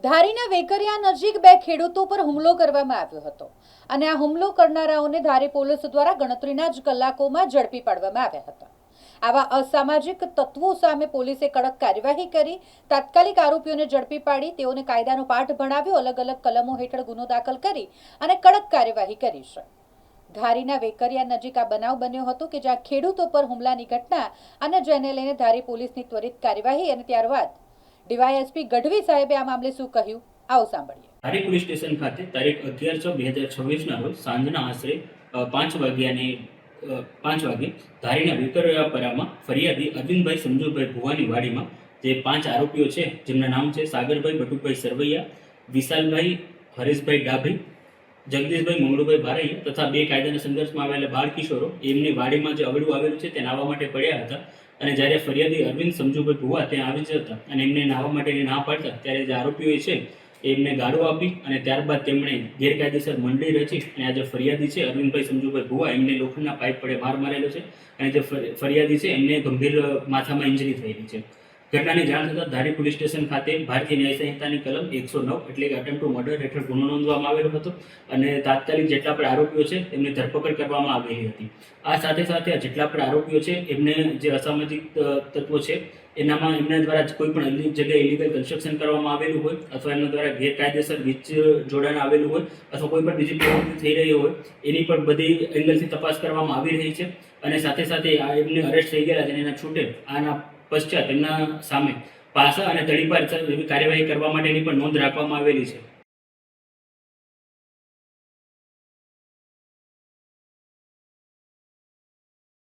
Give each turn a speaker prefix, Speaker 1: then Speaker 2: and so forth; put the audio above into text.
Speaker 1: ધારીના વેકરિયા નજીક બે ખેડૂતો પર હુમલો કરવામાં આવ્યો હતો અને આ હુમલો કરનારાઓને ધારી પોલીસ દ્વારા ગણતરીના જ કલાકોમાં ઝડપી પાડવામાં આવ્યા હતા। આવા અસામાજિક તત્વો સામે પોલીસે કડક કાર્યવાહી કરી તાત્કાલિક આરોપીઓને ઝડપી પાડી તેઓને કાયદાનો પાઠ ભણાવ્યો, અલગ અલગ કલમો હેઠળ ગુનો દાખલ કરી અને કડક કાર્યવાહી કરી છે। ધારીના વેકરિયા નજીક આ બનાવ બન્યો હતો કે જ્યાં ખેડૂતો પર હુમલાની ઘટના અને જેને લઈને ધારી પોલીસની ત્વરિત કાર્યવાહી અને ત્યારબાદ ડીવાયએસપી ગઢવી સાહેબે આ મામલે શું કહ્યું, આવો સાંભળીએ।
Speaker 2: ધારી પોલીસ સ્ટેશન ખાતે તારીખ 11/6/2026 ના રોજ સાંજના આશરે 5 વાગે ધારીના વેકરિયાપરામાં ફરિયાદી અરવિંદભાઈ સમજુભાઈ ભુવાની વાડીમાં જે 5 આરોપીઓ છે, જેમના નામ છે સાગરભાઈ બટુકભાઈ સરવૈયા, વિશાલભાઈ હરેશભાઈ ડાભી, જગદીશભાઈ મંગળુભાઈ ભારૈયા તથા બે કાયદાના સંઘર્ષમાં આવેલા બાળ કિશોરો એમની વાડીમાં જે અવળું આવેલું છે તે નાહવા માટે પડ્યા હતા અને જ્યારે ફરિયાદી અરવિંદ સમજુભાઈ ભુવા ત્યાં આવી જતા અને એમને નાહવા માટેની ના પાડતા ત્યારે જે આરોપીઓ છે એમને ગાળો આપી અને ત્યારબાદ તેમણે ગેરકાયદેસર મંડળી રચી અને આ જે ફરિયાદી છે અરવિંદભાઈ સમજુભાઈ ભુવા એમને લોખંડના પાઇપ વડે માર મારેલો છે અને જે ફરિયાદી છે એમને ગંભીર માથામાં ઇન્જરી થયેલી છે। ઘટનાની જાણ થતાં ધારી પોલીસ સ્ટેશન ખાતે ભારતીય ન્યાય સંહિતાની કલમ 109 એટલે કે અટેમ્પ્ટ ટુ મર્ડર હેઠળ ગુનો નોંધવામાં આવેલો હતો અને તાત્કાલિક જેટલા પણ આરોપીઓ છે એમની ધરપકડ કરવામાં આવેલી હતી। આ સાથે સાથે જેટલા પણ આરોપીઓ છે એમને જે અસામાજિક તત્વો છે એનામાં એમના દ્વારા કોઈ પણ જગ્યાએ ઇલીગલ કન્સ્ટ્રક્શન કરવામાં આવેલું હોય અથવા એમના દ્વારા ગેરકાયદેસર વીજ જોડાણ આવેલું હોય અથવા કોઈ પણ બીજી પ્રવૃત્તિ થઈ રહી હોય એની પણ બધી એંગલથી તપાસ કરવામાં આવી રહી છે અને સાથે સાથે એમને અરેસ્ટ થઈ ગયેલા છે એના છૂટે આના પશ્ચાત એમના સામે પાસા અને તડીપાર એવી કાર્યવાહી કરવા માટેની પણ નોંધ રાખવામાં આવેલી છે।